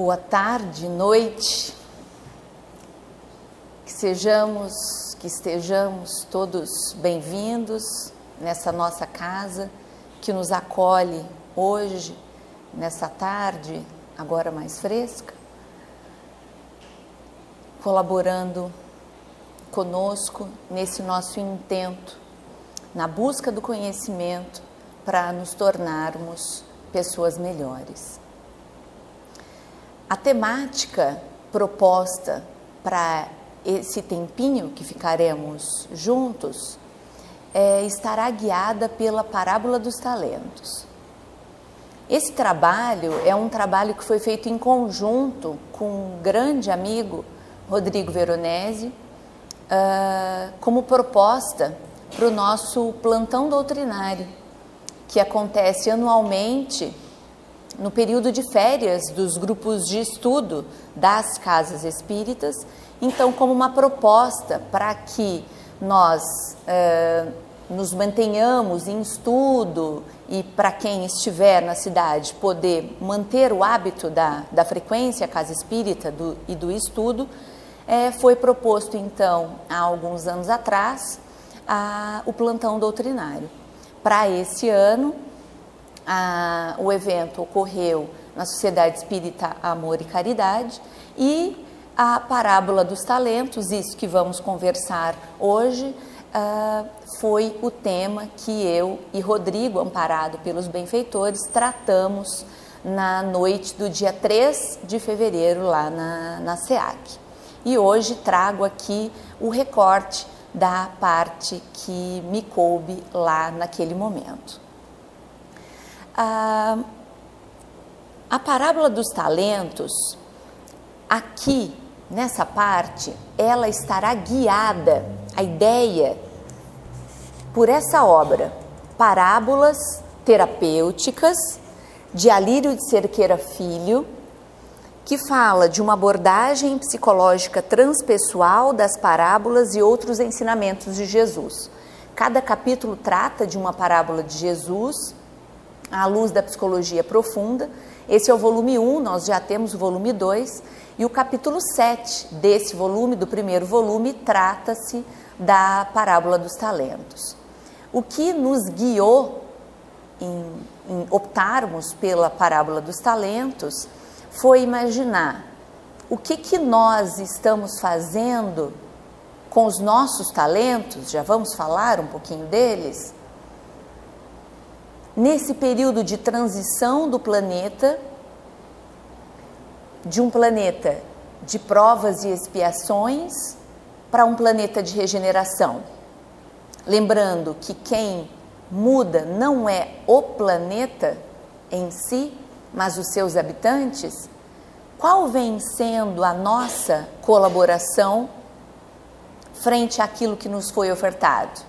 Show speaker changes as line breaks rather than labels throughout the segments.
boa tarde, noite, que estejamos todos bem-vindos nessa nossa casa que nos acolhe hoje, nessa tarde, agora mais fresca, colaborando conosco nesse nosso intento, na busca do conhecimento para nos tornarmos pessoas melhores. A temática proposta para esse tempinho que ficaremos juntos estará guiada pela parábola dos talentos. Esse trabalho é um trabalho que foi feito em conjunto com um grande amigo, Rodrigo Veronese, como proposta para o nosso plantão doutrinário, que acontece anualmente no período de férias dos grupos de estudo das casas espíritas. Então, como uma proposta para que nós nos mantenhamos em estudo e para quem estiver na cidade poder manter o hábito da frequência à casa espírita e do estudo, foi proposto então há alguns anos atrás o plantão doutrinário. Para esse ano, o evento ocorreu na Sociedade Espírita Amor e Caridade e a parábola dos talentos, isso que vamos conversar hoje, foi o tema que eu e Rodrigo, amparado pelos benfeitores, tratamos na noite do dia 3 de fevereiro lá na SEAC. E hoje trago aqui o recorte da parte que me coube lá naquele momento. A parábola dos talentos, aqui nessa parte, ela estará guiada, a ideia, por essa obra, Parábolas Terapêuticas, de Alírio de Cerqueira Filho, que fala de uma abordagem psicológica transpessoal das parábolas e outros ensinamentos de Jesus. Cada capítulo trata de uma parábola de Jesus, à luz da psicologia profunda. Esse é o volume 1, nós já temos o volume 2, e o capítulo 7 desse volume, do primeiro volume, trata-se da parábola dos talentos. O que nos guiou em optarmos pela parábola dos talentos foi imaginar o que nós estamos fazendo com os nossos talentos, já vamos falar um pouquinho deles, nesse período de transição do planeta, de um planeta de provas e expiações para um planeta de regeneração. Lembrando que quem muda não é o planeta em si, mas os seus habitantes. Qual vem sendo a nossa colaboração frente àquilo que nos foi ofertado?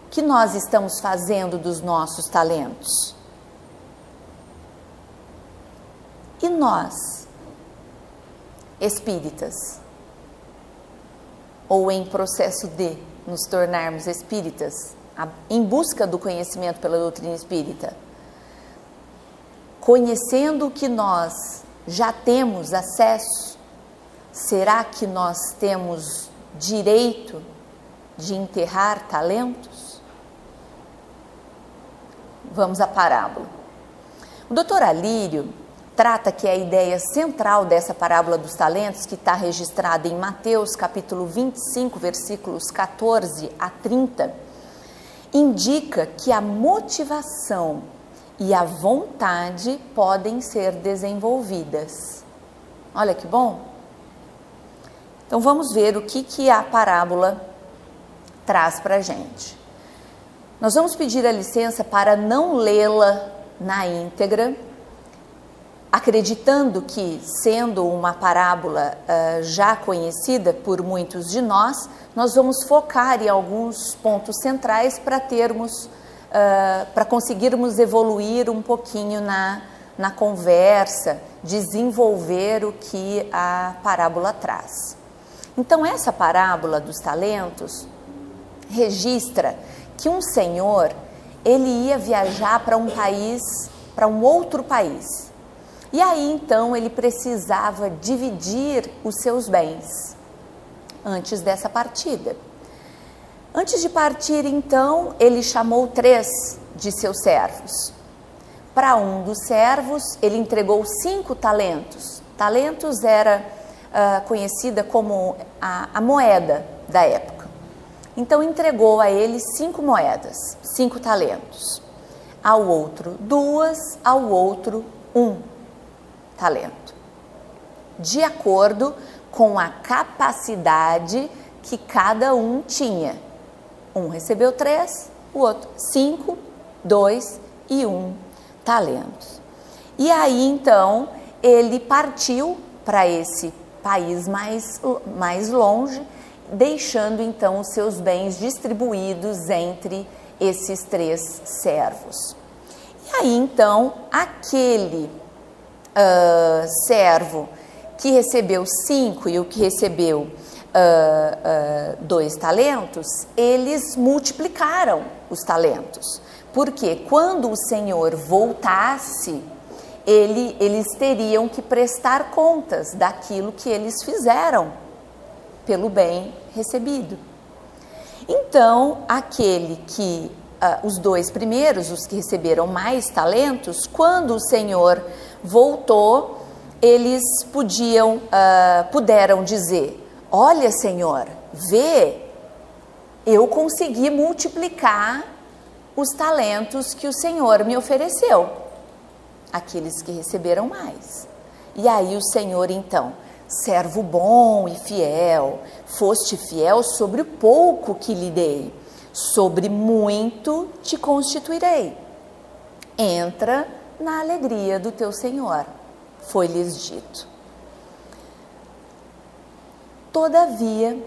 O que nós estamos fazendo dos nossos talentos? E nós, espíritas, ou em processo de nos tornarmos espíritas, em busca do conhecimento pela doutrina espírita, conhecendo o que nós já temos acesso, será que nós temos direito de enterrar talentos? Vamos à parábola. O doutor Alírio trata que a ideia central dessa parábola dos talentos, que está registrada em Mateus capítulo 25, versículos 14 a 30, indica que a motivação e a vontade podem ser desenvolvidas. Olha que bom! Então vamos ver o que a parábola traz para a gente. Nós vamos pedir a licença para não lê-la na íntegra, acreditando que, sendo uma parábola já conhecida por muitos de nós, nós vamos focar em alguns pontos centrais para termos, para conseguirmos evoluir um pouquinho na conversa, desenvolver o que a parábola traz. Então, essa parábola dos talentos registra que um senhor, ele ia viajar para um país, para um outro país. E aí então ele precisava dividir os seus bens antes dessa partida. Antes de partir então, ele chamou 3 de seus servos. Para um dos servos, ele entregou 5 talentos. Talentos era conhecida como a moeda da época. Então entregou a ele 5 moedas, 5 talentos. Ao outro 2, ao outro 1 talento. De acordo com a capacidade que cada um tinha. Um recebeu 3, o outro 5, 2 e 1 talentos. E aí então ele partiu para esse país mais longe, deixando então os seus bens distribuídos entre esses 3 servos. E aí então aquele servo que recebeu 5 e o que recebeu 2 talentos, eles multiplicaram os talentos. Porque quando o Senhor voltasse, eles teriam que prestar contas daquilo que eles fizeram pelo bem recebido. Então, os 2 primeiros, os que receberam mais talentos, quando o Senhor voltou, eles puderam dizer: olha, Senhor, vê, eu consegui multiplicar os talentos que o Senhor me ofereceu. Aqueles que receberam mais. E aí o Senhor então: servo bom e fiel, foste fiel sobre o pouco que lhe dei, sobre muito te constituirei. Entra na alegria do teu Senhor, foi-lhes dito. Todavia,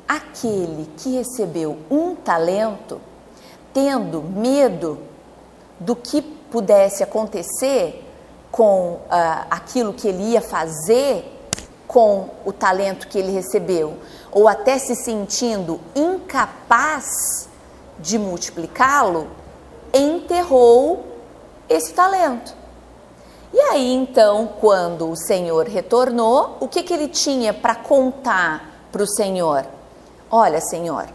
aquele que recebeu 1 talento, tendo medo do que pudesse acontecer com aquilo que ele ia fazer com o talento que ele recebeu, ou até se sentindo incapaz de multiplicá-lo, enterrou esse talento. E aí então, quando o Senhor retornou, o que ele tinha para contar para o Senhor? Olha, Senhor,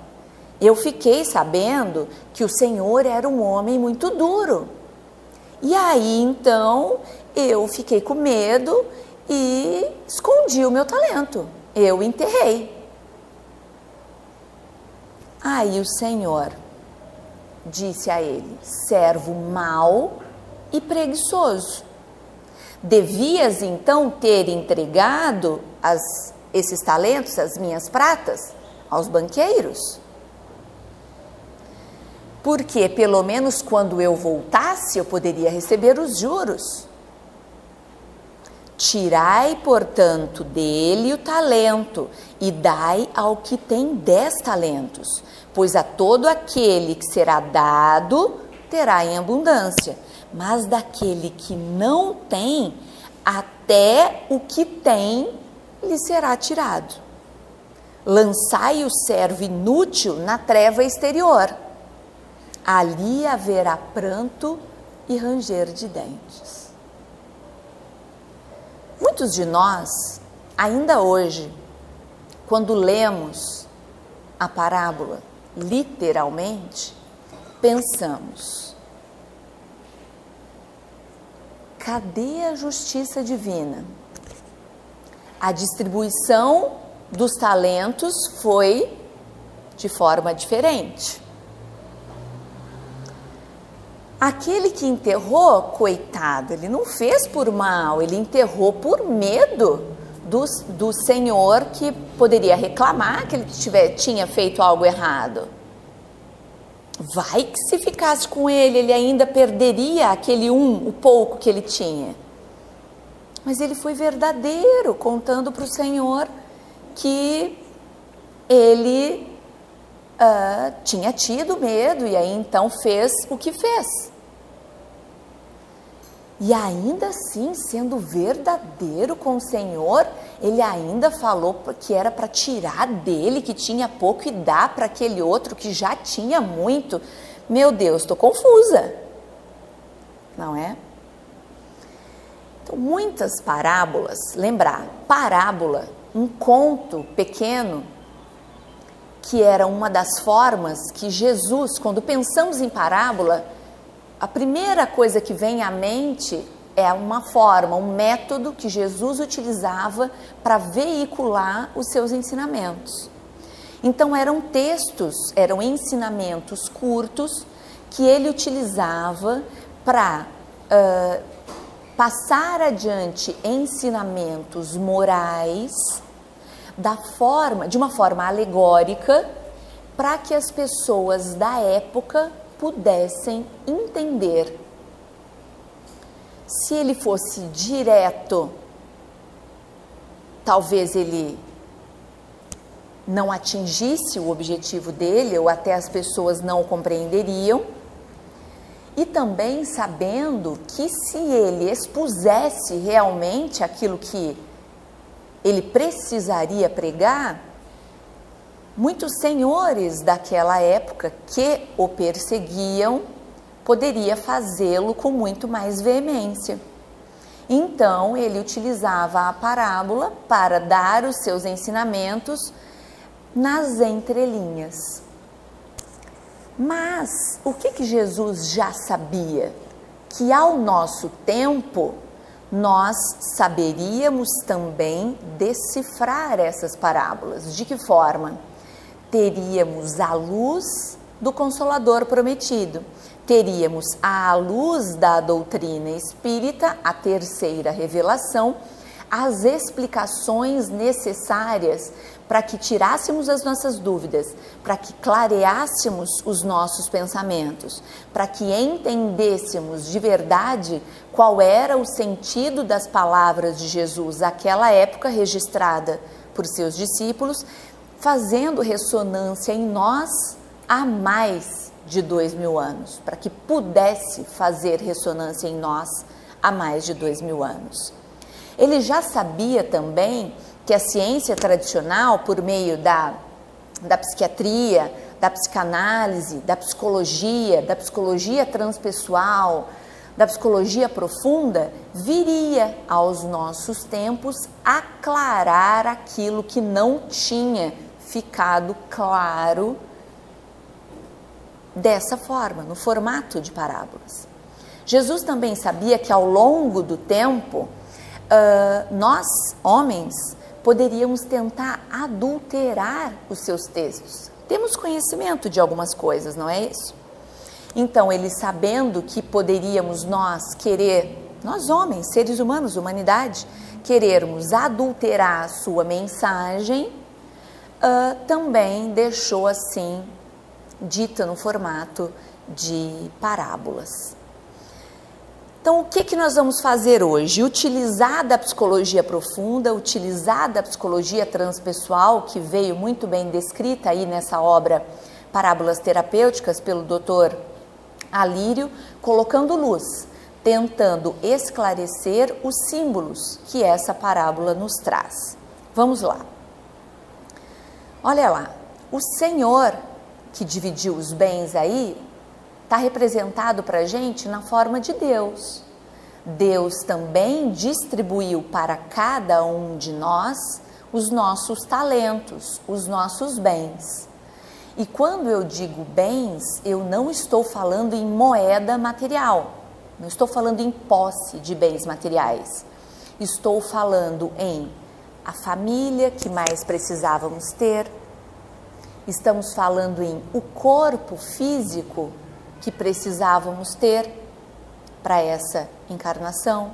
eu fiquei sabendo que o Senhor era um homem muito duro. E aí então eu fiquei com medo e escondi o meu talento, eu enterrei. Aí o Senhor disse a ele: servo mau e preguiçoso, devias então ter entregado esses talentos, as minhas pratas, aos banqueiros? Porque pelo menos quando eu voltasse eu poderia receber os juros. Tirai, portanto, dele o talento e dai ao que tem 10 talentos, pois a todo aquele que será dado, terá em abundância, mas daquele que não tem, até o que tem lhe será tirado. Lançai o servo inútil na treva exterior, ali haverá pranto e ranger de dentes. Muitos de nós, ainda hoje, quando lemos a parábola, literalmente, pensamos: cadê a justiça divina? A distribuição dos talentos foi de forma diferente. Aquele que enterrou, coitado, ele não fez por mal, ele enterrou por medo do Senhor, que poderia reclamar que ele tinha feito algo errado. Vai que se ficasse com ele ainda perderia aquele o pouco que ele tinha. Mas ele foi verdadeiro, contando para o Senhor que ele tinha tido medo e aí então fez o que fez. E ainda assim, sendo verdadeiro com o Senhor, ele ainda falou que era para tirar dele, que tinha pouco, e dar para aquele outro que já tinha muito. Meu Deus, estou confusa, não é? Então, muitas parábolas, lembrar, parábola, um conto pequeno, que era uma das formas que Jesus, quando pensamos em parábola, a primeira coisa que vem à mente é uma forma, um método que Jesus utilizava para veicular os seus ensinamentos. Então eram textos, eram ensinamentos curtos que ele utilizava para passar adiante ensinamentos morais de uma forma alegórica, para que as pessoas da época pudessem entender. Se ele fosse direto, talvez ele não atingisse o objetivo dele, ou até as pessoas não o compreenderiam. E também sabendo que se ele expusesse realmente aquilo que ele precisaria pregar, muitos senhores daquela época que o perseguiam poderia fazê-lo com muito mais veemência. Então ele utilizava a parábola para dar os seus ensinamentos nas entrelinhas. Mas o que Jesus já sabia? Que ao nosso tempo nós saberíamos também decifrar essas parábolas. De que forma? Teríamos a luz do Consolador prometido, teríamos à luz da doutrina espírita, a terceira revelação, as explicações necessárias para que tirássemos as nossas dúvidas, para que clareássemos os nossos pensamentos, para que entendêssemos de verdade qual era o sentido das palavras de Jesus naquela época registrada por seus discípulos, fazendo ressonância em nós há mais de 2000 anos, para que pudesse fazer ressonância em nós há mais de 2000 anos. Ele já sabia também que a ciência tradicional, por meio da psiquiatria, da psicanálise, da psicologia transpessoal, da psicologia profunda, viria aos nossos tempos aclarar aquilo que não tinha ficado claro dessa forma, no formato de parábolas. Jesus também sabia que ao longo do tempo, nós, homens, poderíamos tentar adulterar os seus textos. Temos conhecimento de algumas coisas, não é isso? Então, ele sabendo que poderíamos nós homens, seres humanos, humanidade, querermos adulterar a sua mensagem, também deixou assim, dita no formato de parábolas. Então, o que nós vamos fazer hoje? Utilizar da psicologia profunda, utilizar da psicologia transpessoal, que veio muito bem descrita aí nessa obra Parábolas Terapêuticas pelo Dr. Alírio, colocando luz, tentando esclarecer os símbolos que essa parábola nos traz. Vamos lá. Olha lá, o Senhor que dividiu os bens aí, está representado para a gente na forma de Deus. Deus também distribuiu para cada um de nós os nossos talentos, os nossos bens. E quando eu digo bens, eu não estou falando em moeda material, não estou falando em posse de bens materiais. Estou falando em a família que mais precisávamos ter. Estamos falando em o corpo físico que precisávamos ter para essa encarnação.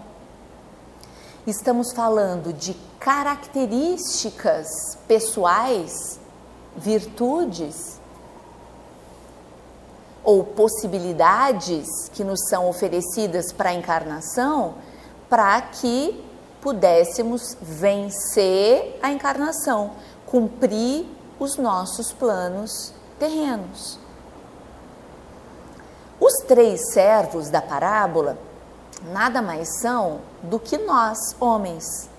Estamos falando de características pessoais, virtudes ou possibilidades que nos são oferecidas para a encarnação, para que pudéssemos vencer a encarnação, cumprir os nossos planos terrenos. Os 3 servos da parábola nada mais são do que nós, homens.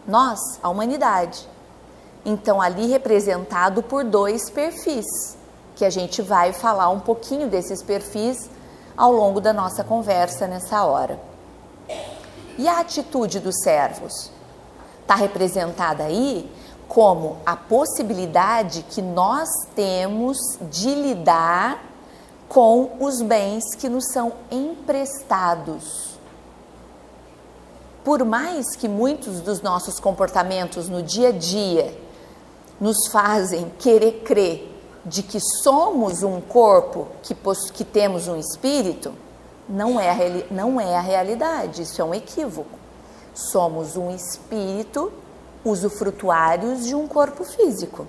Nós, a humanidade. Então, ali representado por 2 perfis, que a gente vai falar um pouquinho desses perfis ao longo da nossa conversa nessa hora. E a atitude dos servos? Está representada aí como a possibilidade que nós temos de lidar com os bens que nos são emprestados. Por mais que muitos dos nossos comportamentos no dia a dia nos fazem querer crer de que somos um corpo, que temos um espírito, não é a realidade, isso é um equívoco. Somos um espírito usufrutuários de um corpo físico.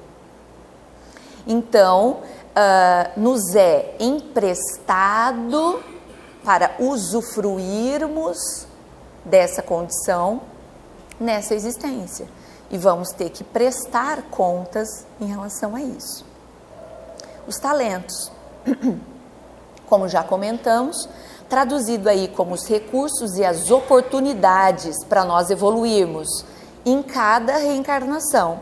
Então, nos é emprestado para usufruirmos dessa condição nessa existência. E vamos ter que prestar contas em relação a isso. Os talentos, como já comentamos, traduzido aí como os recursos e as oportunidades para nós evoluirmos em cada reencarnação,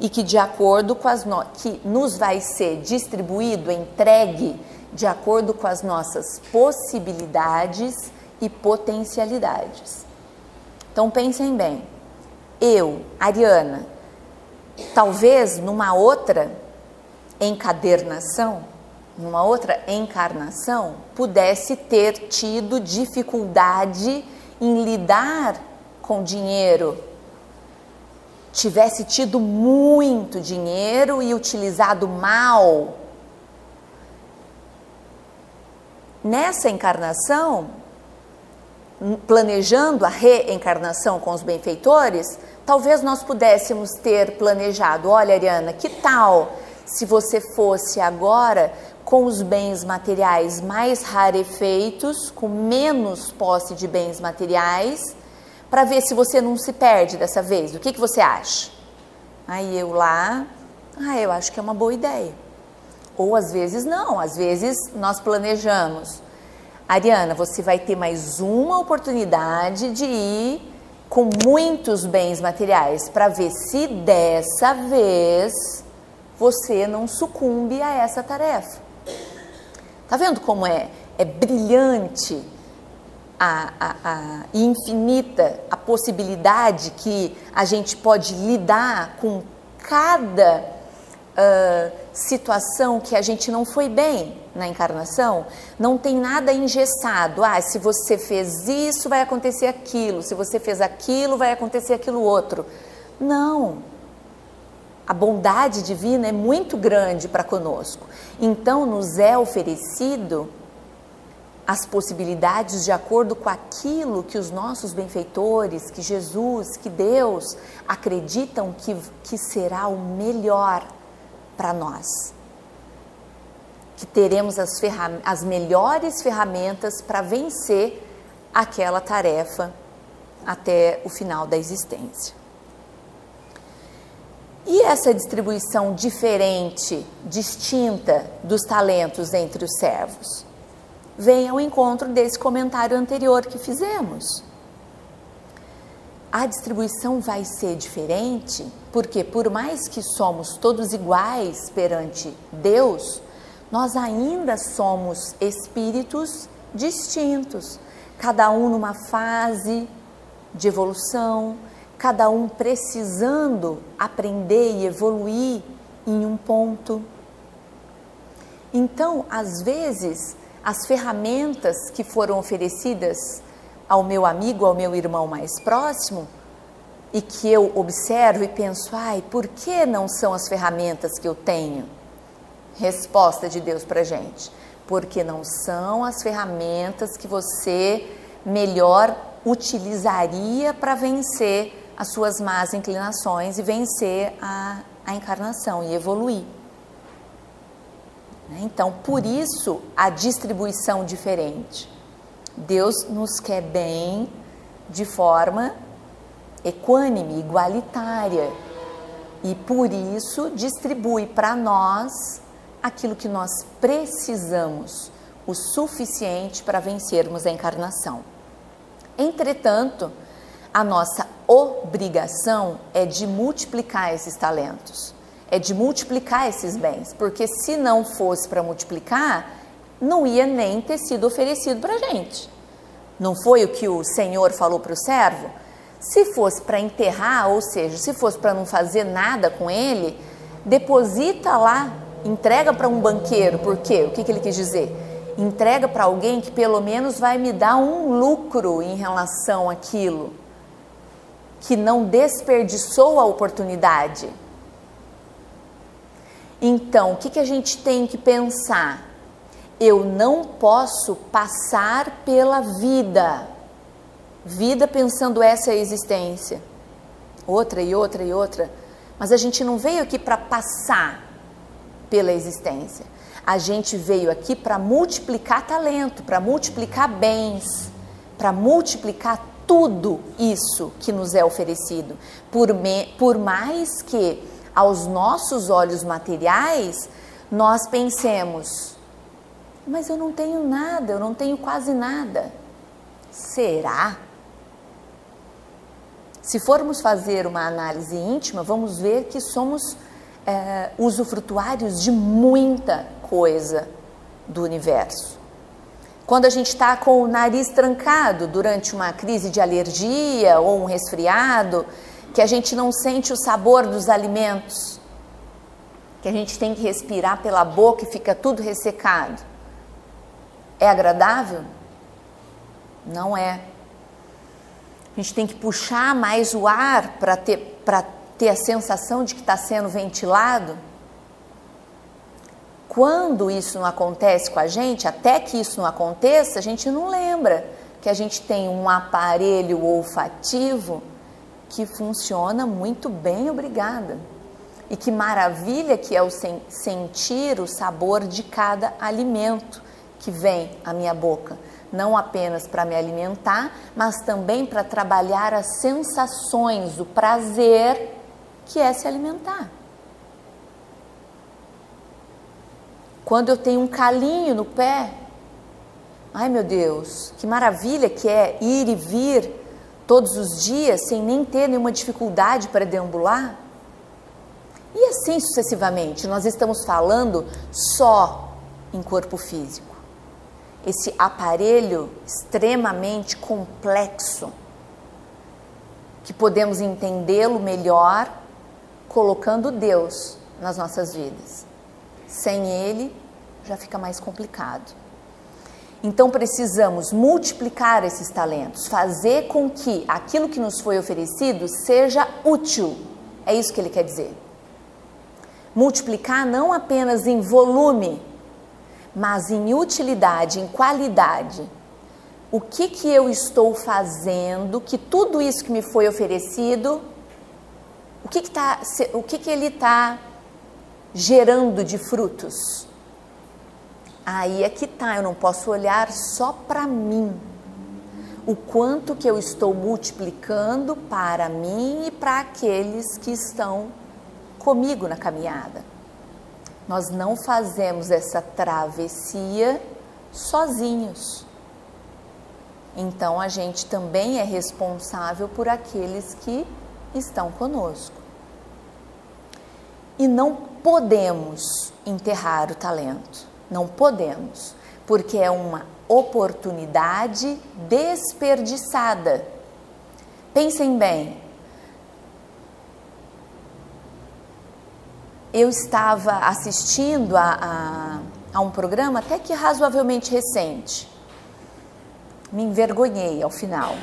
e que de acordo com que nos vai ser distribuído, entregue de acordo com as nossas possibilidades e potencialidades. Então pensem bem, eu, Ariana, talvez numa outra encadernação, numa outra encarnação, pudesse ter tido dificuldade em lidar com dinheiro, tivesse tido muito dinheiro e utilizado mal. Nessa encarnação, planejando a reencarnação com os benfeitores, talvez nós pudéssemos ter planejado, olha, Ariana, que tal se você fosse agora com os bens materiais mais rarefeitos, com menos posse de bens materiais, para ver se você não se perde dessa vez. O que você acha? Aí eu lá, eu acho que é uma boa ideia. Ou às vezes não, às vezes nós planejamos. Ariana, você vai ter mais uma oportunidade de ir com muitos bens materiais para ver se dessa vez você não sucumbe a essa tarefa. Tá vendo como é brilhante e infinita a possibilidade que a gente pode lidar com cada situação que a gente não foi bem na encarnação? Não tem nada engessado. Se você fez isso, vai acontecer aquilo. Se você fez aquilo, vai acontecer aquilo outro. Não. A bondade divina é muito grande para conosco. Então, nos é oferecido as possibilidades de acordo com aquilo que os nossos benfeitores, que Jesus, que Deus acreditam que será o melhor para nós. Que teremos as melhores ferramentas para vencer aquela tarefa até o final da existência. E essa distribuição diferente, distinta dos talentos entre os servos? Vem ao encontro desse comentário anterior que fizemos. A distribuição vai ser diferente porque, por mais que somos todos iguais perante Deus, nós ainda somos espíritos distintos, cada um numa fase de evolução, cada um precisando aprender e evoluir em um ponto. Então, às vezes, as ferramentas que foram oferecidas ao meu amigo, ao meu irmão mais próximo, e que eu observo e penso, por que não são as ferramentas que eu tenho? Resposta de Deus para a gente, porque não são as ferramentas que você melhor utilizaria para vencer as suas más inclinações e vencer a encarnação e evoluir. Então, por isso, a distribuição diferente. Deus nos quer bem de forma equânime, igualitária, e por isso distribui para nós aquilo que nós precisamos, o suficiente para vencermos a encarnação. Entretanto, a nossa obrigação é de multiplicar esses talentos, é de multiplicar esses bens, porque se não fosse para multiplicar, não ia nem ter sido oferecido para a gente. Não foi o que o Senhor falou para o servo? Se fosse para enterrar, ou seja, se fosse para não fazer nada com ele, deposita lá, entrega para um banqueiro. Por quê? O que ele quis dizer? Entrega para alguém que pelo menos vai me dar um lucro em relação àquilo, que não desperdiçou a oportunidade. Então, o que a gente tem que pensar? Eu não posso passar pela vida pensando essa é a existência, outra e outra e outra, mas a gente não veio aqui para passar pela existência, a gente veio aqui para multiplicar talento, para multiplicar bens, para multiplicar tudo isso que nos é oferecido, por mais que aos nossos olhos materiais nós pensemos, mas eu não tenho nada, eu não tenho quase nada. Será? Se formos fazer uma análise íntima, vamos ver que somos usufrutuários de muita coisa do universo. Quando a gente está com o nariz trancado durante uma crise de alergia ou um resfriado, que a gente não sente o sabor dos alimentos, que a gente tem que respirar pela boca e fica tudo ressecado. É agradável? Não é. A gente tem que puxar mais o ar para ter a sensação de que está sendo ventilado. Quando isso não acontece com a gente, até que isso não aconteça, a gente não lembra que a gente tem um aparelho olfativo que funciona muito bem, obrigada. E que maravilha que é o sentir o sabor de cada alimento que vem à minha boca. Não apenas para me alimentar, mas também para trabalhar as sensações, o prazer que é se alimentar. Quando eu tenho um calinho no pé, ai meu Deus, que maravilha que é ir e vir todos os dias sem nem ter nenhuma dificuldade para deambular. E assim sucessivamente, nós estamos falando só em corpo físico. Esse aparelho extremamente complexo, que podemos entendê-lo melhor colocando Deus nas nossas vidas. Sem Ele, já fica mais complicado. Então, precisamos multiplicar esses talentos, fazer com que aquilo que nos foi oferecido seja útil. É isso que ele quer dizer. Multiplicar não apenas em volume, mas em utilidade, em qualidade. O que eu estou fazendo, que tudo isso que me foi oferecido, o que ele está gerando de frutos? Aí é que tá, eu não posso olhar só para mim. O quanto que eu estou multiplicando para mim e para aqueles que estão comigo na caminhada. Nós não fazemos essa travessia sozinhos. Então a gente também é responsável por aqueles que estão conosco. E não podemos enterrar o talento. Não podemos, porque é uma oportunidade desperdiçada. Pensem bem. Eu estava assistindo a um programa até que razoavelmente recente. Me envergonhei ao final.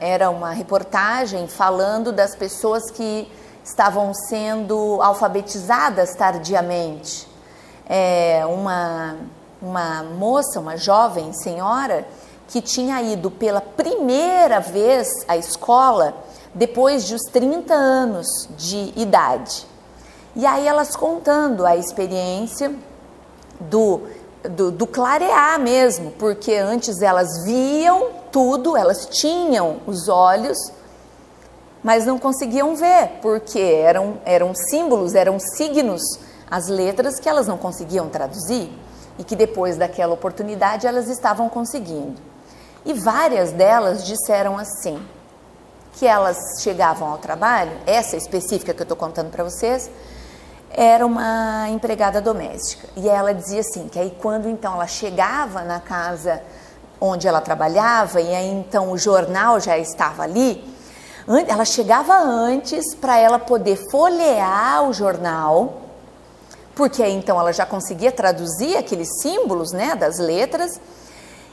Era uma reportagem falando das pessoas que estavam sendo alfabetizadas tardiamente. Uma moça, uma jovem senhora, que tinha ido pela primeira vez à escola depois de os 30 anos de idade. E aí elas contando a experiência do clarear mesmo, porque antes elas viam tudo, elas tinham os olhos, mas não conseguiam ver, porque eram símbolos, eram signos, as letras que elas não conseguiam traduzir, e que depois daquela oportunidade elas estavam conseguindo. E várias delas disseram assim, que elas chegavam ao trabalho, essa específica que eu estou contando para vocês, era uma empregada doméstica. E ela dizia assim, que aí quando então ela chegava na casa onde ela trabalhava, e aí então o jornal já estava ali, ela chegava antes para ela poder folhear o jornal, porque aí então ela já conseguia traduzir aqueles símbolos, né, das letras,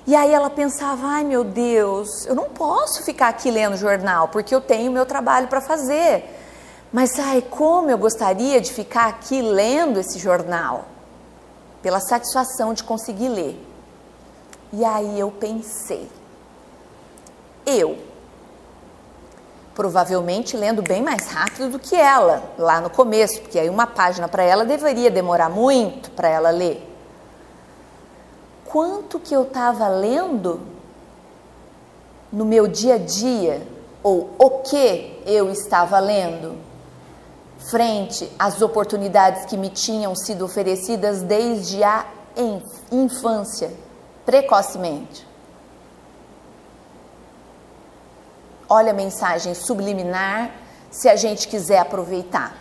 e aí ela pensava, ai meu Deus, eu não posso ficar aqui lendo o jornal, porque eu tenho meu trabalho para fazer, mas ai, como eu gostaria de ficar aqui lendo esse jornal, pela satisfação de conseguir ler. E aí eu pensei, provavelmente lendo bem mais rápido do que ela, lá no começo, porque aí uma página para ela deveria demorar muito para ela ler. Quanto que eu estava lendo no meu dia a dia, ou o que eu estava lendo, frente às oportunidades que me tinham sido oferecidas desde a infância, precocemente. Olha a mensagem subliminar, se a gente quiser aproveitar.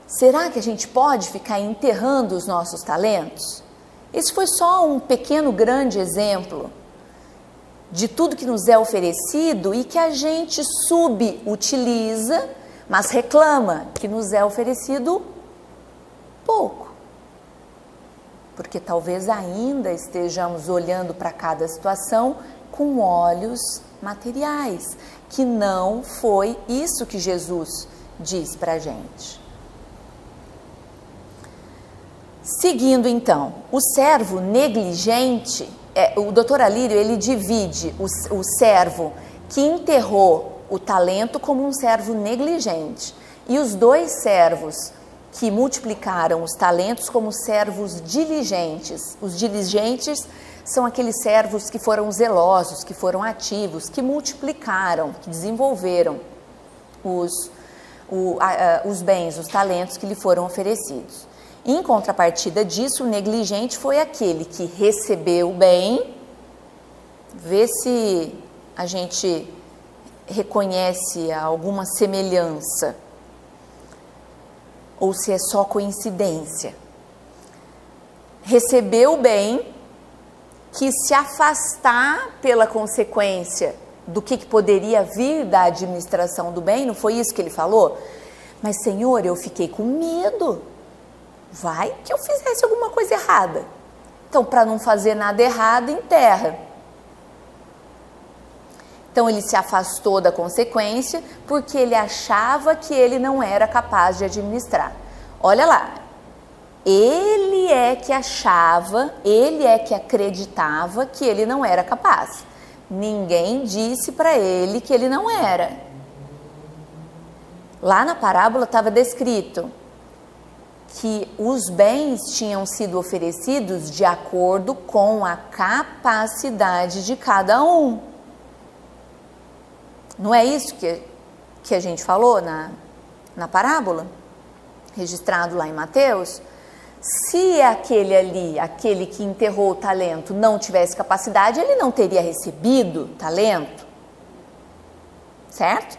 Será que a gente pode ficar enterrando os nossos talentos? Esse foi só um pequeno, grande exemplo de tudo que nos é oferecido e que a gente subutiliza, mas reclama que nos é oferecido pouco. Porque talvez ainda estejamos olhando para cada situação com olhos materiais, que não foi isso que Jesus diz para a gente. Seguindo então, o servo negligente, o Dr. Alírio, ele divide o servo que enterrou o talento como um servo negligente e os dois servos que multiplicaram os talentos como servos diligentes. Os diligentes são aqueles servos que foram zelosos, que foram ativos, que multiplicaram, que desenvolveram os bens, os talentos que lhe foram oferecidos. Em contrapartida disso, o negligente foi aquele que recebeu o bem. Vê se a gente reconhece alguma semelhança ou se é só coincidência. Recebeu o bem, quis se afastar pela consequência do que poderia vir da administração do bem, não foi isso que ele falou? Mas, Senhor, eu fiquei com medo. Vai que eu fizesse alguma coisa errada. Então, para não fazer nada errado, enterra. Então, ele se afastou da consequência porque ele achava que ele não era capaz de administrar. Olha lá, ele é que achava, ele é que acreditava que ele não era capaz. Ninguém disse para ele que ele não era. Lá na parábola estava descrito que os bens tinham sido oferecidos de acordo com a capacidade de cada um. Não é isso que a gente falou na parábola, registrado lá em Mateus? Se aquele ali, aquele que enterrou o talento, não tivesse capacidade, ele não teria recebido talento, certo?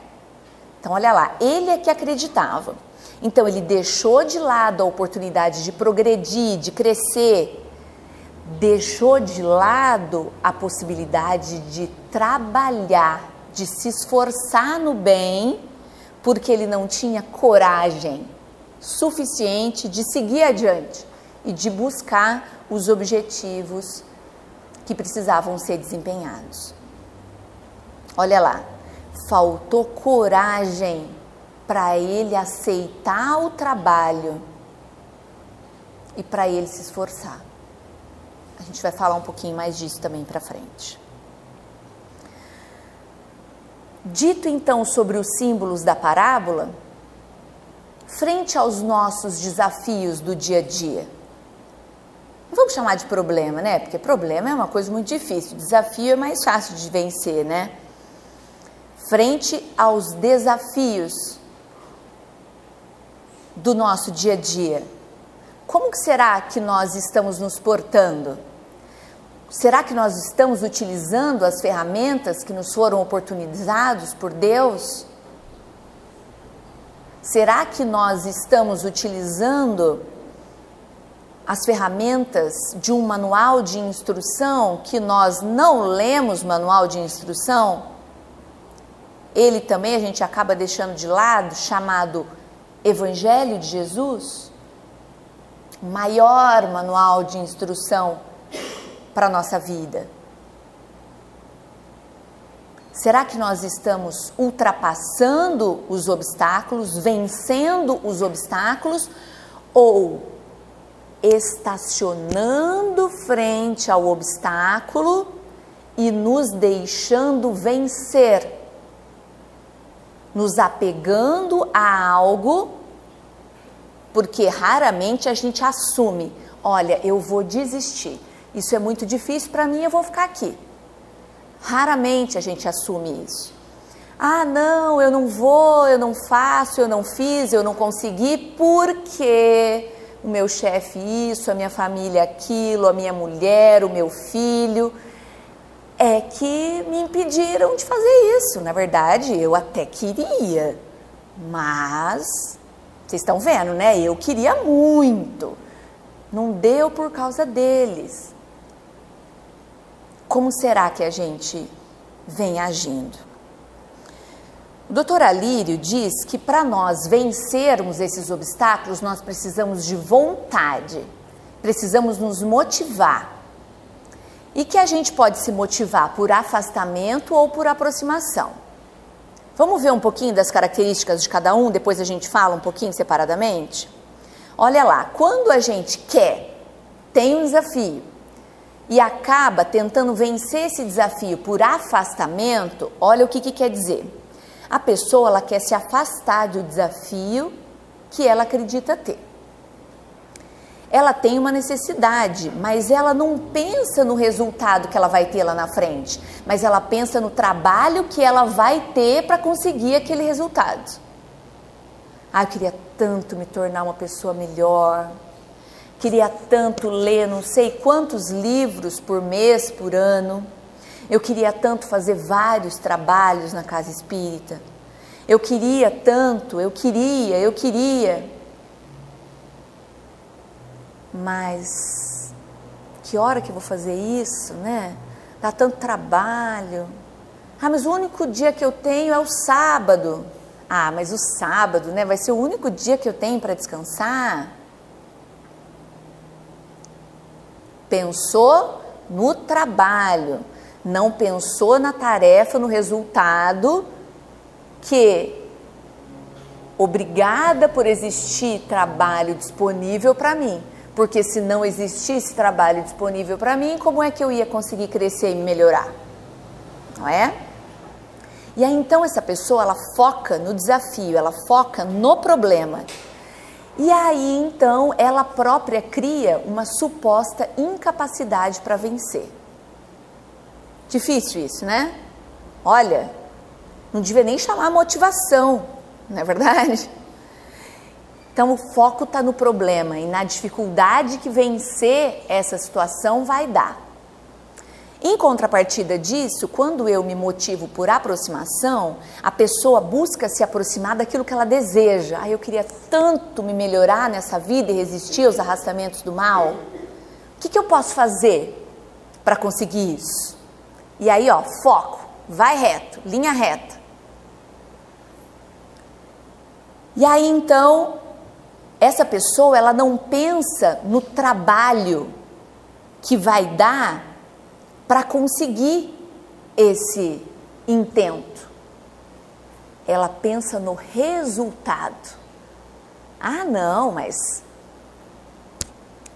Então, olha lá, ele é que acreditava. Então, ele deixou de lado a oportunidade de progredir, de crescer, deixou de lado a possibilidade de trabalhar, de se esforçar no bem, porque ele não tinha coragem suficiente de seguir adiante e de buscar os objetivos que precisavam ser desempenhados. Olha lá, faltou coragem para ele aceitar o trabalho e para ele se esforçar. A gente vai falar um pouquinho mais disso também para frente. Dito então sobre os símbolos da parábola, frente aos nossos desafios do dia a dia, não vamos chamar de problema, né? Porque problema é uma coisa muito difícil, desafio é mais fácil de vencer, né? Frente aos desafios do nosso dia a dia, como que será que nós estamos nos portando? Será que nós estamos utilizando as ferramentas que nos foram oportunizadas por Deus? Será que nós estamos utilizando as ferramentas de um manual de instrução que nós não lemos manual de instrução, ele também a gente acaba deixando de lado, chamado Evangelho de Jesus, o maior manual de instrução para a nossa vida. Será que nós estamos ultrapassando os obstáculos, vencendo os obstáculos, ou estacionando frente ao obstáculo e nos deixando vencer, nos apegando a algo, porque raramente a gente assume, olha, eu vou desistir, isso é muito difícil para mim, eu vou ficar aqui. Raramente a gente assume isso. Ah, não, eu não vou, eu não faço, eu não fiz, eu não consegui, porque o meu chefe isso, a minha família aquilo, a minha mulher, o meu filho, é que me impediram de fazer isso. Na verdade, eu até queria, mas vocês estão vendo, né? Eu queria muito, não deu por causa deles. Como será que a gente vem agindo? O Dr. Alírio diz que para nós vencermos esses obstáculos, nós precisamos de vontade, precisamos nos motivar. E que a gente pode se motivar por afastamento ou por aproximação. Vamos ver um pouquinho das características de cada um, depois a gente fala um pouquinho separadamente? Olha lá, quando a gente quer, tem um desafio, e acaba tentando vencer esse desafio por afastamento, olha o que quer dizer. A pessoa ela quer se afastar do desafio que ela acredita ter. Ela tem uma necessidade, mas ela não pensa no resultado que ela vai ter lá na frente, mas ela pensa no trabalho que ela vai ter para conseguir aquele resultado. Ah, eu queria tanto me tornar uma pessoa melhor, queria tanto ler não sei quantos livros por mês, por ano, eu queria tanto fazer vários trabalhos na casa espírita, eu queria tanto, eu queria... Mas que hora que eu vou fazer isso, né? Dá tanto trabalho. Ah, mas o único dia que eu tenho é o sábado. Ah, mas o sábado, né? Vai ser o único dia que eu tenho para descansar. Pensou no trabalho, não pensou na tarefa, no resultado, que obrigada por existir trabalho disponível para mim. Porque se não existisse trabalho disponível para mim, como é que eu ia conseguir crescer e melhorar? Não é? E aí então essa pessoa, ela foca no desafio, ela foca no problema. E aí então ela própria cria uma suposta incapacidade para vencer. Difícil isso, né? Olha, não devia nem chamar motivação, não é verdade? Então o foco está no problema e na dificuldade que vencer essa situação vai dar. Em contrapartida disso, quando eu me motivo por aproximação, a pessoa busca se aproximar daquilo que ela deseja. Ah, eu queria tanto me melhorar nessa vida e resistir aos arrastamentos do mal. O que eu posso fazer para conseguir isso? E aí, ó, foco, vai reto, linha reta. E aí então... essa pessoa, ela não pensa no trabalho que vai dar para conseguir esse intento. Ela pensa no resultado. Ah, não, mas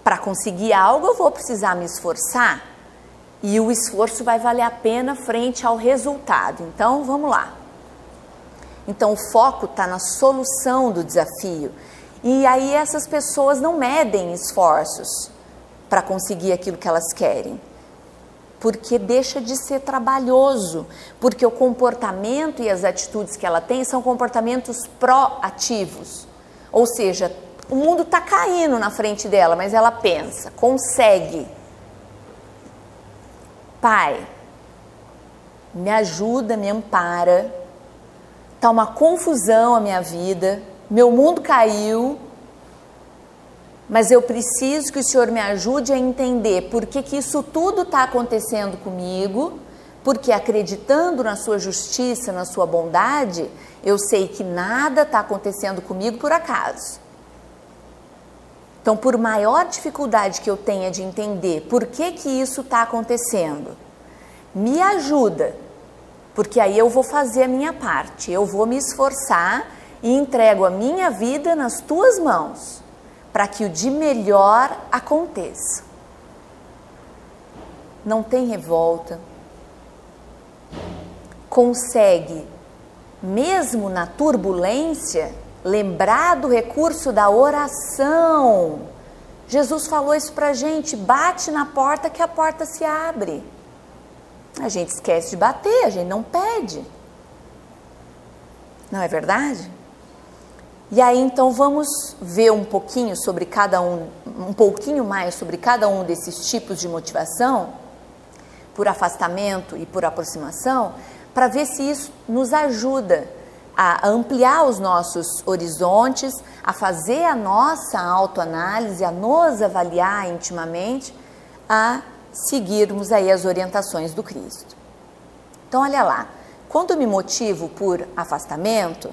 para conseguir algo eu vou precisar me esforçar e o esforço vai valer a pena frente ao resultado. Então, vamos lá. Então, o foco está na solução do desafio. E aí essas pessoas não medem esforços para conseguir aquilo que elas querem, porque deixa de ser trabalhoso, porque o comportamento e as atitudes que ela tem são comportamentos proativos, ou seja, o mundo está caindo na frente dela, mas ela pensa, consegue. Pai, me ajuda, me ampara, está uma confusão a minha vida, meu mundo caiu, Mas eu preciso que o Senhor me ajude a entender por que isso tudo está acontecendo comigo, porque acreditando na sua justiça, na sua bondade, eu sei que nada está acontecendo comigo por acaso. Então, por maior dificuldade que eu tenha de entender por que isso está acontecendo, me ajuda, porque aí eu vou fazer a minha parte, eu vou me esforçar e entrego a minha vida nas tuas mãos, para que o de melhor aconteça. Não tem revolta, consegue, mesmo na turbulência, lembrar do recurso da oração. Jesus falou isso pra gente, bate na porta que a porta se abre. A gente esquece de bater, a gente não pede. Não é verdade? E aí então vamos ver um pouquinho sobre cada um pouquinho mais sobre cada um desses tipos de motivação, por afastamento e por aproximação, para ver se isso nos ajuda a ampliar os nossos horizontes, a fazer a nossa autoanálise, a nos avaliar intimamente, a seguirmos aí as orientações do Cristo. Então, olha lá, quando eu me motivo por afastamento,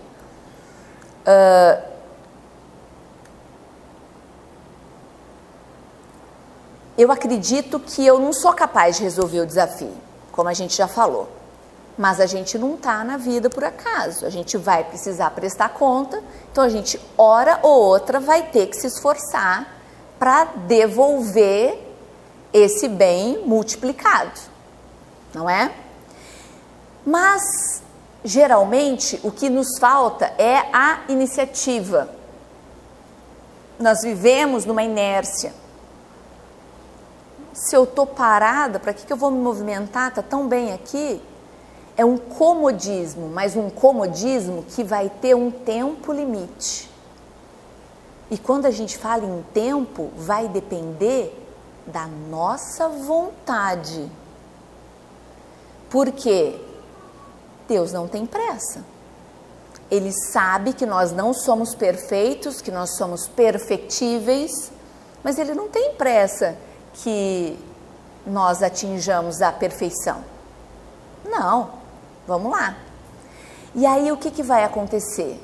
eu acredito que eu não sou capaz de resolver o desafio, como a gente já falou. Mas a gente não está na vida por acaso, a gente vai precisar prestar conta, então a gente, hora ou outra, vai ter que se esforçar para devolver esse bem multiplicado, não é? Mas, geralmente, o que nos falta é a iniciativa. Nós vivemos numa inércia. Se eu estou parada, para que eu vou me movimentar? Está tão bem aqui. É um comodismo, mas um comodismo que vai ter um tempo limite. E quando a gente fala em tempo, vai depender da nossa vontade. Por quê? Deus não tem pressa. Ele sabe que nós não somos perfeitos, que nós somos perfectíveis, mas Ele não tem pressa que nós atinjamos a perfeição. Não. Vamos lá. E aí o que vai acontecer?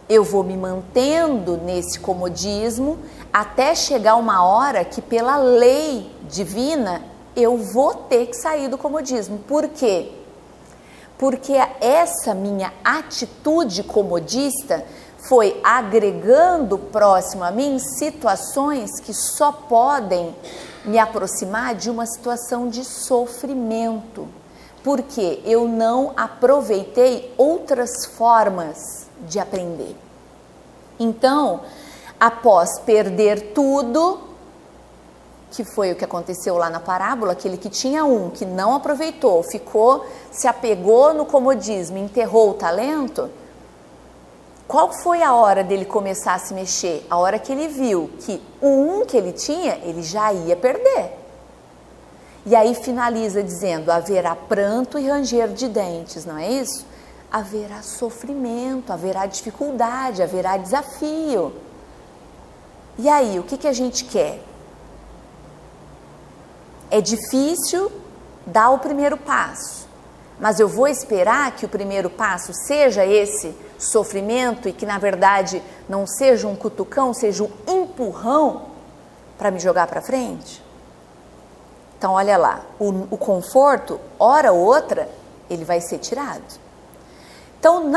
Eu vou me mantendo nesse comodismo até chegar uma hora que, pela lei divina, eu vou ter que sair do comodismo. Por quê? Porque essa minha atitude comodista foi agregando próximo a mim situações que só podem me aproximar de uma situação de sofrimento. Porque eu não aproveitei outras formas de aprender. Então, após perder tudo, que foi o que aconteceu lá na parábola, aquele que tinha que não aproveitou, ficou, se apegou no comodismo, enterrou o talento, qual foi a hora dele começar a se mexer? A hora que ele viu que o que ele tinha, ele já ia perder. E aí finaliza dizendo, haverá pranto e ranger de dentes, não é isso? Haverá sofrimento, haverá dificuldade, haverá desafio. E aí, o que a gente quer? É difícil dar o primeiro passo, mas eu vou esperar que o primeiro passo seja esse sofrimento e que, na verdade, não seja um cutucão, seja um empurrão para me jogar para frente? Então, olha lá, o conforto, hora ou outra, ele vai ser tirado. Então,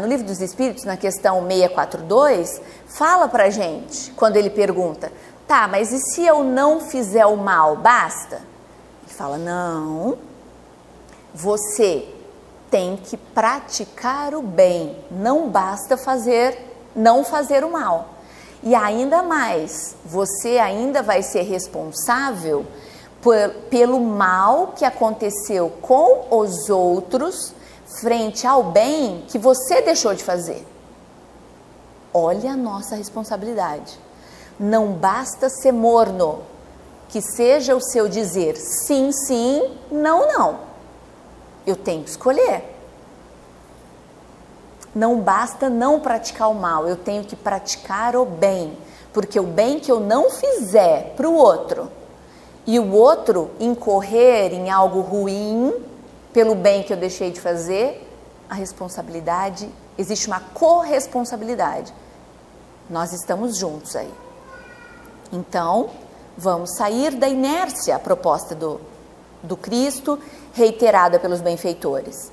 no Livro dos Espíritos, na questão 642, fala pra gente, quando ele pergunta, tá, mas e se eu não fizer o mal, basta? Ele fala, não, você tem que praticar o bem, não basta não fazer o mal. E ainda mais, você ainda vai ser responsável pelo mal que aconteceu com os outros frente ao bem que você deixou de fazer. Olha a nossa responsabilidade. Não basta ser morno, que seja o seu dizer sim, sim, não, não. Eu tenho que escolher. Não basta não praticar o mal, eu tenho que praticar o bem. Porque o bem que eu não fizer para o outro e o outro incorrer em algo ruim pelo bem que eu deixei de fazer, a responsabilidade, existe uma corresponsabilidade. Nós estamos juntos aí. Então, vamos sair da inércia, a proposta do Cristo, reiterada pelos benfeitores.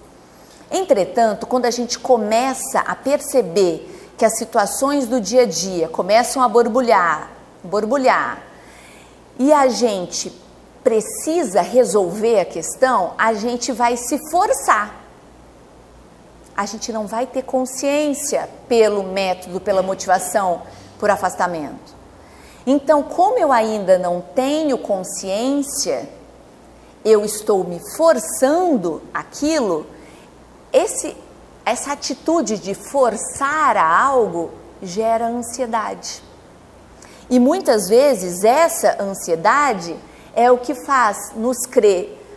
Entretanto, quando a gente começa a perceber que as situações do dia a dia começam a borbulhar, e a gente precisa resolver a questão, a gente vai se forçar. A gente não vai ter consciência pelo método, pela motivação, por afastamento. Então, como eu ainda não tenho consciência, eu estou me forçando aquilo, essa atitude de forçar a algo gera ansiedade. E muitas vezes essa ansiedade é o que faz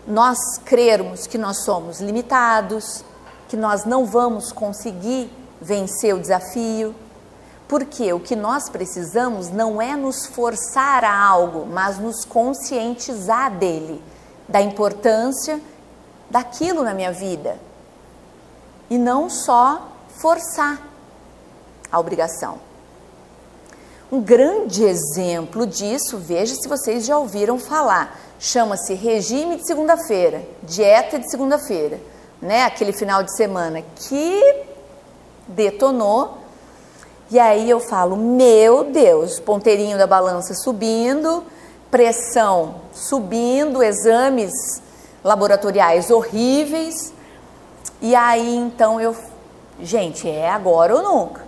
nós crermos que nós somos limitados, que nós não vamos conseguir vencer o desafio. Porque o que nós precisamos não é nos forçar a algo, mas nos conscientizar dele, da importância daquilo na minha vida. E não só forçar a obrigação. Um grande exemplo disso, veja se vocês já ouviram falar, chama-se regime de segunda-feira, dieta de segunda-feira, né? Aquele final de semana que detonou. E aí eu falo, meu Deus, ponteirinho da balança subindo, pressão subindo, exames laboratoriais horríveis. E aí então gente, é agora ou nunca.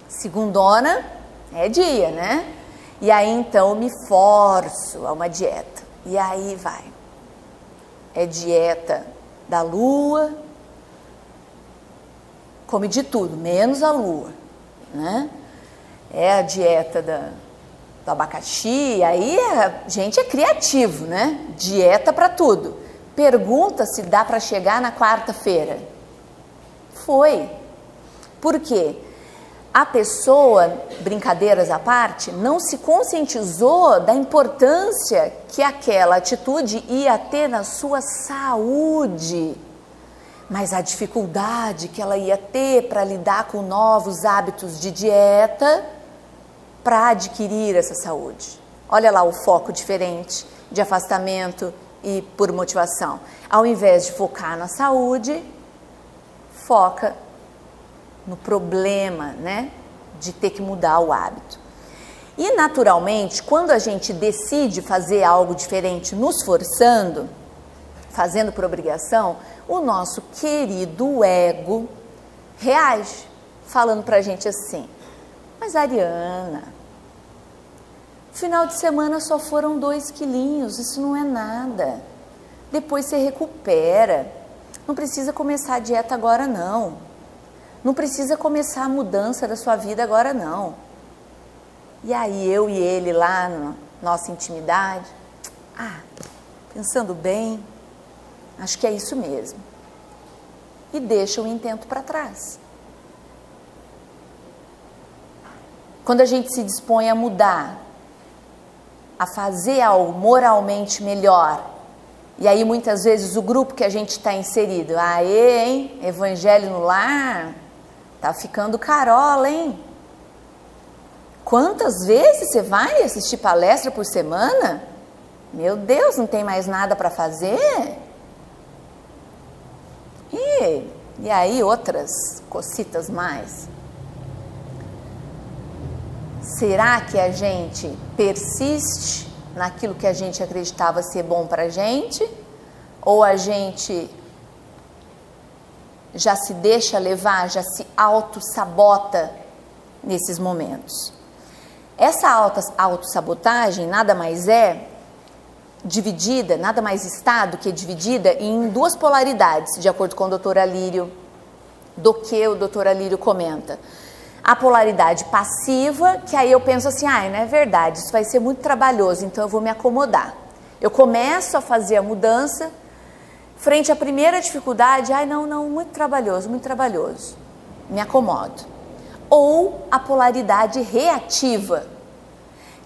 Segundona é dia, né? E aí então eu me forço a uma dieta. E aí vai. É dieta da lua, come de tudo, menos a lua, né? É a dieta do abacaxi, aí gente é criativo, né? Dieta para tudo. Pergunta se dá para chegar na quarta-feira. Foi. Por quê? A pessoa, brincadeiras à parte, não se conscientizou da importância que aquela atitude ia ter na sua saúde, mas a dificuldade que ela ia ter para lidar com novos hábitos de dieta para adquirir essa saúde. Olha lá o foco diferente de afastamento e por motivação. Ao invés de focar na saúde, foca no problema, né, de ter que mudar o hábito. E naturalmente, quando a gente decide fazer algo diferente, nos forçando, fazendo por obrigação, o nosso querido ego reage, falando pra gente assim, mas Ariana, final de semana só foram 2 quilinhos, isso não é nada, depois você recupera, não precisa começar a dieta agora não. Não precisa começar a mudança da sua vida agora não. E aí eu e ele lá na nossa intimidade, pensando bem, acho que é isso mesmo. E deixa o intento para trás. Quando a gente se dispõe a mudar, a fazer algo moralmente melhor, e aí muitas vezes o grupo que a gente está inserido, hein, evangelho no lar, tá ficando carola, hein? Quantas vezes você vai assistir palestra por semana? Meu Deus, não tem mais nada para fazer? E aí outras cositas mais. Será que a gente persiste naquilo que a gente acreditava ser bom pra gente? Ou a gente já se deixa levar, já se auto-sabota nesses momentos? Essa auto-sabotagem nada mais é dividida, nada mais está do que dividida em 2 polaridades, de acordo com o Dr. Alírio, do que o Dr. Alírio comenta. A polaridade passiva, que aí eu penso assim, não é verdade, isso vai ser muito trabalhoso, então eu vou me acomodar. Eu começo a fazer a mudança, frente à primeira dificuldade, não, muito trabalhoso, me acomodo. ou a polaridade reativa,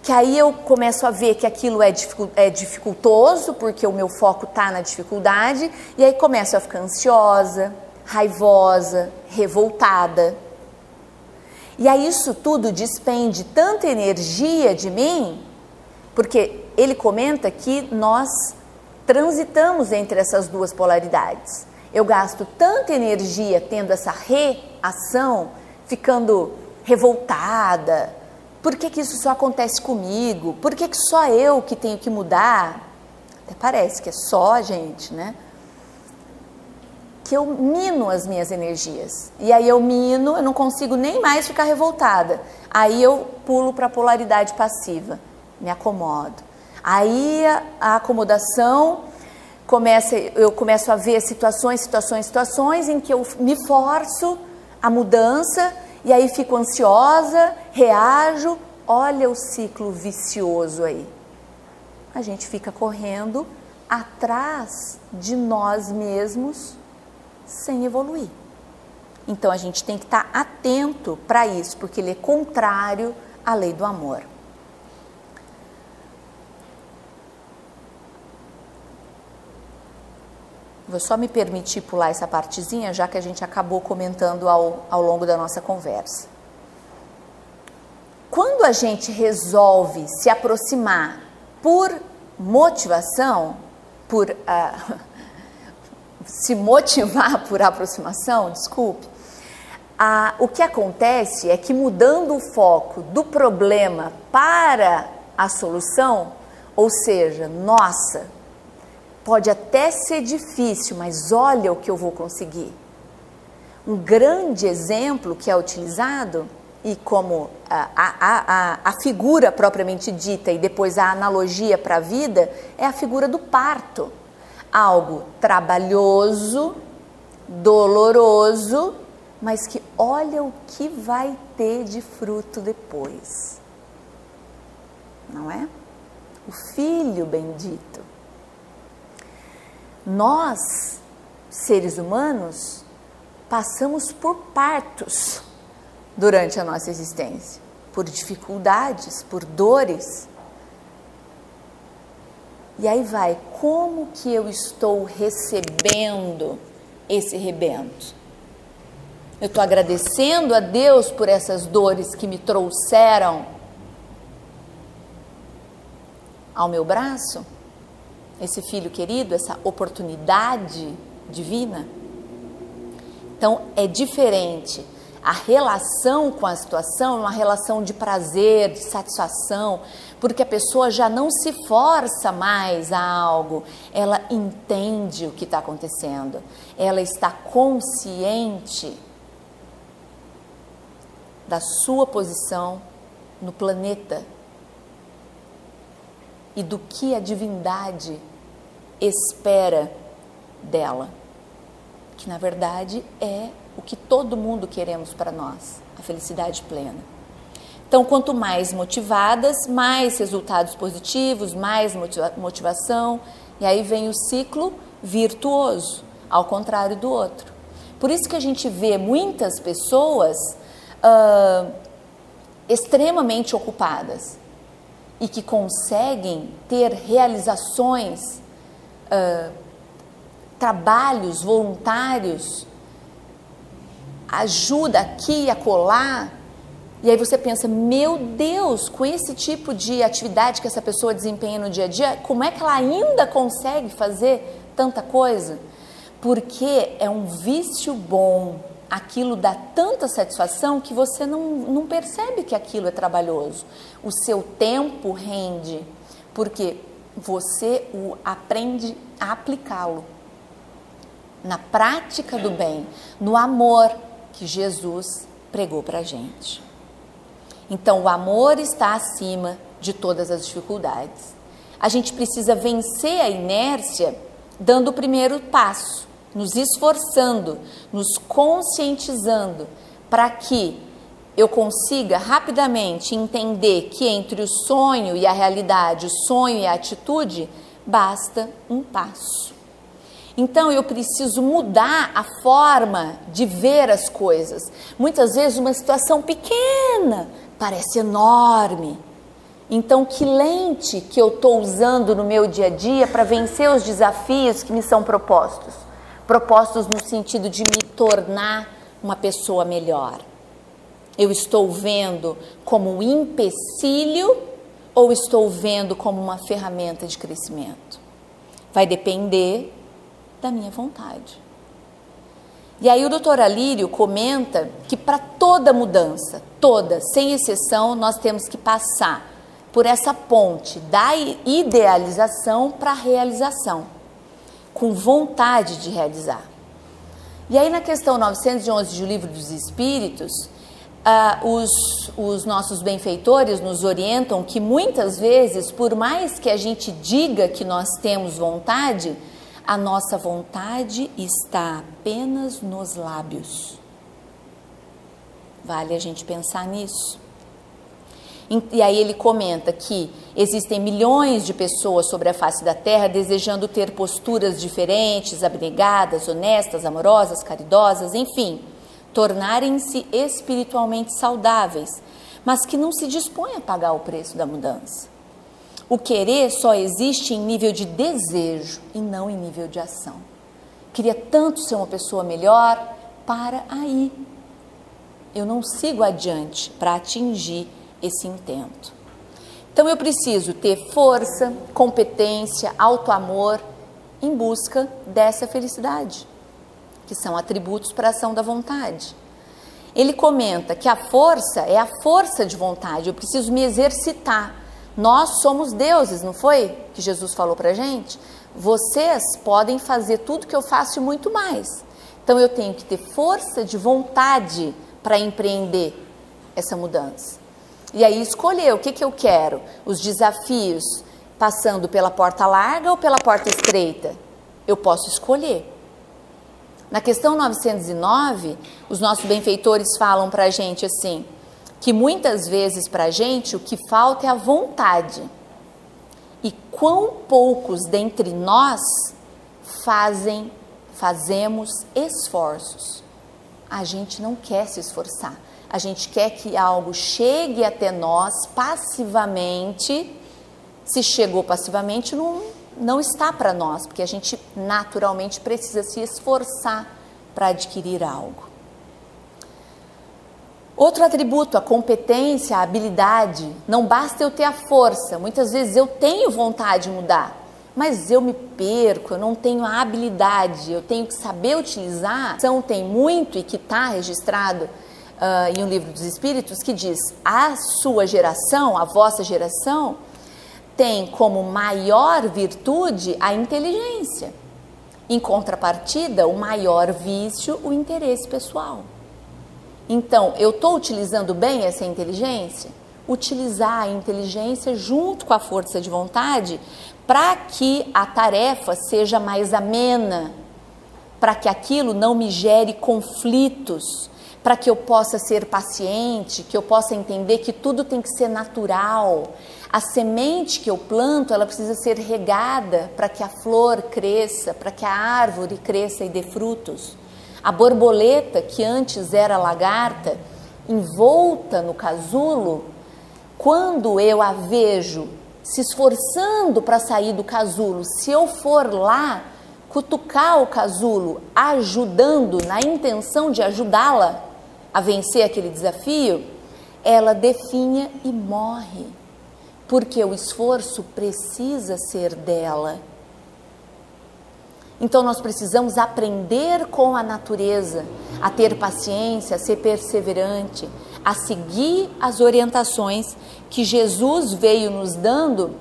que aí eu começo a ver que aquilo é dificultoso, porque o meu foco está na dificuldade, e aí começo a ficar ansiosa, raivosa, revoltada. E aí isso tudo despende tanta energia de mim, porque ele comenta que nós transitamos entre essas duas polaridades. Eu gasto tanta energia tendo essa reação, ficando revoltada. Por que isso só acontece comigo? Por que só eu que tenho que mudar? Até parece que é só a gente, né? Que eu mino as minhas energias. E aí eu não consigo nem mais ficar revoltada. Aí eu pulo para a polaridade passiva, me acomodo. Aí a acomodação eu começo a ver situações em que eu me forço a mudança e aí fico ansiosa, reajo. Olha o ciclo vicioso aí. A gente fica correndo atrás de nós mesmos sem evoluir. Então a gente tem que estar atento para isso, porque ele é contrário à lei do amor. Vou só me permitir pular essa partezinha, já que a gente acabou comentando ao longo da nossa conversa. Quando a gente resolve se aproximar por motivação, se motivar por aproximação, desculpe, o que acontece é que mudando o foco do problema para a solução, ou seja, nossa, pode até ser difícil, mas olha o que eu vou conseguir. Um grande exemplo que é utilizado, e como a figura propriamente dita e depois a analogia para a vida, é a figura do parto. Algo trabalhoso, doloroso, mas que olha o que vai ter de fruto depois. Não é? O filho bendito. Nós, seres humanos, passamos por partos durante a nossa existência, por dificuldades, por dores. E aí vai, como que eu estou recebendo esse rebento? Eu estou agradecendo a Deus por essas dores que me trouxeram ao meu braço? Esse filho querido, essa oportunidade divina? Então, é diferente. A relação com a situação é uma relação de prazer, de satisfação, porque a pessoa já não se força mais a algo, ela entende o que está acontecendo, ela está consciente da sua posição no planeta e do que a divindade espera dela, que na verdade é o que todo mundo queremos para nós, a felicidade plena. Então, quanto mais motivadas, mais resultados positivos, mais motivação, e aí vem o ciclo virtuoso, ao contrário do outro. Por isso que a gente vê muitas pessoas extremamente ocupadas e que conseguem ter realizações, trabalhos voluntários, ajuda aqui e acolá, e aí você pensa, meu Deus, com esse tipo de atividade que essa pessoa desempenha no dia a dia, como é que ela ainda consegue fazer tanta coisa? Porque é um vício bom, aquilo dá tanta satisfação que você não percebe que aquilo é trabalhoso. O seu tempo rende, porque você aprende a aplicá-lo na prática do bem, no amor que Jesus pregou para a gente. Então, o amor está acima de todas as dificuldades. A gente precisa vencer a inércia dando o primeiro passo, nos esforçando, nos conscientizando, para que eu consiga rapidamente entender que entre o sonho e a realidade, o sonho e a atitude, basta um passo. Então eu preciso mudar a forma de ver as coisas. Muitas vezes uma situação pequena parece enorme. Então que lente que eu estou usando no meu dia a dia para vencer os desafios que me são propostos? Propostos no sentido de me tornar uma pessoa melhor. Eu estou vendo como um empecilho ou estou vendo como uma ferramenta de crescimento? Vai depender da minha vontade. E aí o Dr. Alírio comenta que para toda mudança, toda, sem exceção, nós temos que passar por essa ponte da idealização para a realização, com vontade de realizar. E aí na questão 911 do Livro dos Espíritos, os nossos benfeitores nos orientam que muitas vezes, por mais que a gente diga que nós temos vontade, a nossa vontade está apenas nos lábios. Vale a gente pensar nisso. E aí ele comenta que existem milhões de pessoas sobre a face da Terra desejando ter posturas diferentes, abnegadas, honestas, amorosas, caridosas, enfim, tornarem-se espiritualmente saudáveis, mas que não se dispõem a pagar o preço da mudança. O querer só existe em nível de desejo e não em nível de ação. Queria tanto ser uma pessoa melhor, para aí. Eu não sigo adiante para atingir esse intento. Então eu preciso ter força, competência, autoamor em busca dessa felicidade, que são atributos para a ação da vontade. Ele comenta que a força é a força de vontade, eu preciso me exercitar. Nós somos deuses, não foi? Que Jesus falou para a gente? Vocês podem fazer tudo que eu faço e muito mais. Então eu tenho que ter força de vontade para empreender essa mudança. E aí escolher o que eu quero, os desafios, passando pela porta larga ou pela porta estreita. Eu posso escolher. Na questão 909, os nossos benfeitores falam para a gente assim, que muitas vezes para a gente o que falta é a vontade. E quão poucos dentre nós fazemos esforços. A gente não quer se esforçar. A gente quer que algo chegue até nós passivamente. Se chegou passivamente, não está para nós, porque a gente naturalmente precisa se esforçar para adquirir algo. Outro atributo, a competência, a habilidade. Não basta eu ter a força. Muitas vezes eu tenho vontade de mudar, mas eu me perco, eu não tenho a habilidade, eu tenho que saber utilizar. Então tem muito e que está registrado em um livro dos Espíritos que diz: a sua geração, a vossa geração, tem como maior virtude a inteligência. Em contrapartida, o maior vício, o interesse pessoal. Então, eu estou utilizando bem essa inteligência? Utilizar a inteligência junto com a força de vontade para que a tarefa seja mais amena, para que aquilo não me gere conflitos, para que eu possa ser paciente, que eu possa entender que tudo tem que ser natural. A semente que eu planto, ela precisa ser regada para que a flor cresça, para que a árvore cresça e dê frutos. A borboleta, que antes era lagarta, envolta no casulo, quando eu a vejo se esforçando para sair do casulo, se eu for lá cutucar o casulo, ajudando, na intenção de ajudá-la a vencer aquele desafio, ela definha e morre, porque o esforço precisa ser dela. Então nós precisamos aprender com a natureza, a ter paciência, a ser perseverante, a seguir as orientações que Jesus veio nos dando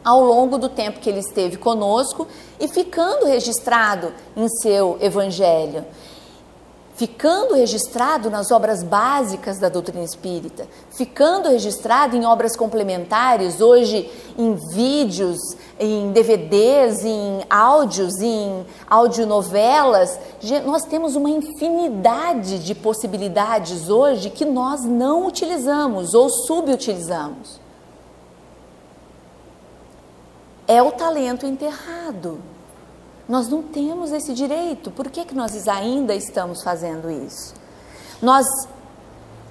ao longo do tempo que ele esteve conosco e ficando registrado em seu evangelho, ficando registrado nas obras básicas da doutrina espírita, ficando registrado em obras complementares, hoje em vídeos, em DVDs, em áudios, em audionovelas. Nós temos uma infinidade de possibilidades hoje que nós não utilizamos ou subutilizamos. É o talento enterrado. Nós não temos esse direito. Por que nós ainda estamos fazendo isso? Nós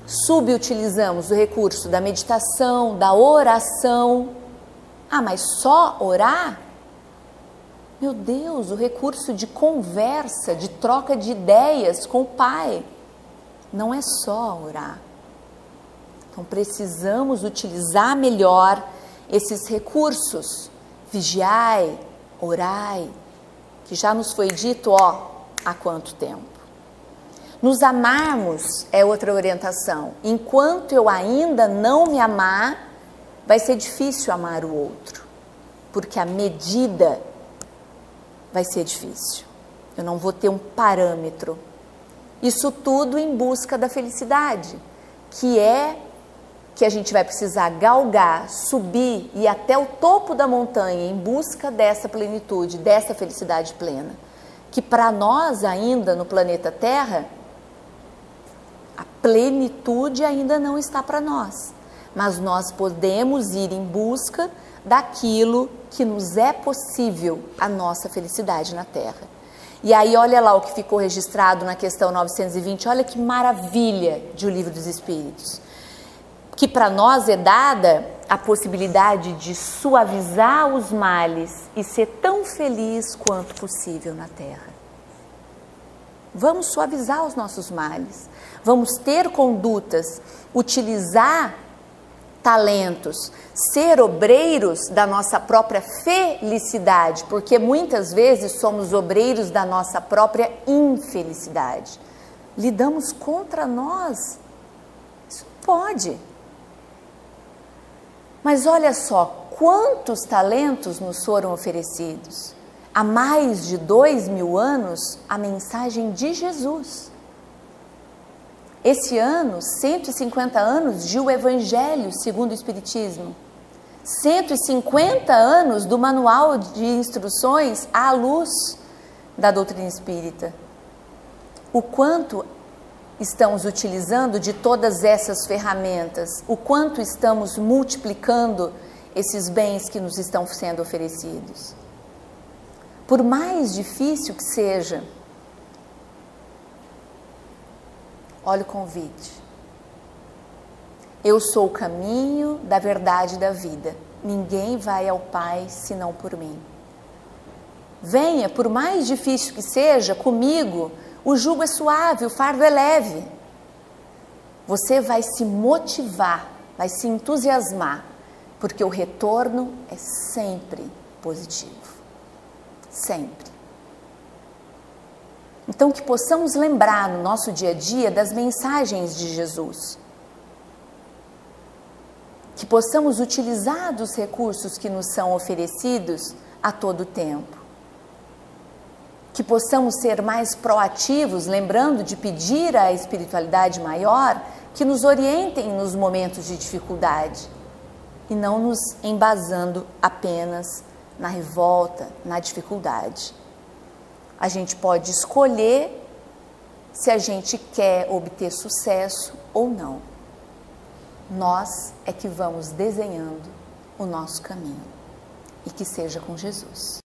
subutilizamos o recurso da meditação, da oração. Ah, mas só orar? Meu Deus, o recurso de conversa, de troca de ideias com o Pai. Não é só orar. Então precisamos utilizar melhor esses recursos. Vigiai, orai, que já nos foi dito, há quanto tempo. Nos amarmos é outra orientação. Enquanto eu ainda não me amar, vai ser difícil amar o outro, porque a medida vai ser difícil. Eu não vou ter um parâmetro. Isso tudo em busca da felicidade, que a gente vai precisar galgar, subir e ir até o topo da montanha em busca dessa plenitude, dessa felicidade plena, que para nós ainda no planeta Terra, a plenitude ainda não está para nós, mas nós podemos ir em busca daquilo que nos é possível, a nossa felicidade na Terra. E aí olha lá o que ficou registrado na questão 920, olha que maravilha de O Livro dos Espíritos. Que para nós é dada a possibilidade de suavizar os males e ser tão feliz quanto possível na Terra. Vamos suavizar os nossos males, vamos ter condutas, utilizar talentos, ser obreiros da nossa própria felicidade, porque muitas vezes somos obreiros da nossa própria infelicidade. Lidamos contra nós, isso não pode. Mas olha só, quantos talentos nos foram oferecidos? Há mais de 2000 anos, a mensagem de Jesus. Esse ano, 150 anos de O Evangelho segundo o Espiritismo. 150 anos do manual de instruções à luz da doutrina espírita. O quanto estamos utilizando de todas essas ferramentas, o quanto estamos multiplicando esses bens que nos estão sendo oferecidos. Por mais difícil que seja, olha o convite. Eu sou o caminho da verdade e da vida. Ninguém vai ao Pai senão por mim. Venha, por mais difícil que seja, comigo. O jugo é suave, o fardo é leve. Você vai se motivar, vai se entusiasmar, porque o retorno é sempre positivo. Sempre. Então, que possamos lembrar no nosso dia a dia das mensagens de Jesus. Que possamos utilizar dos recursos que nos são oferecidos a todo tempo. Que possamos ser mais proativos, lembrando de pedir à espiritualidade maior que nos orientem nos momentos de dificuldade e não nos embasando apenas na revolta, na dificuldade. A gente pode escolher se a gente quer obter sucesso ou não. Nós é que vamos desenhando o nosso caminho e que seja com Jesus.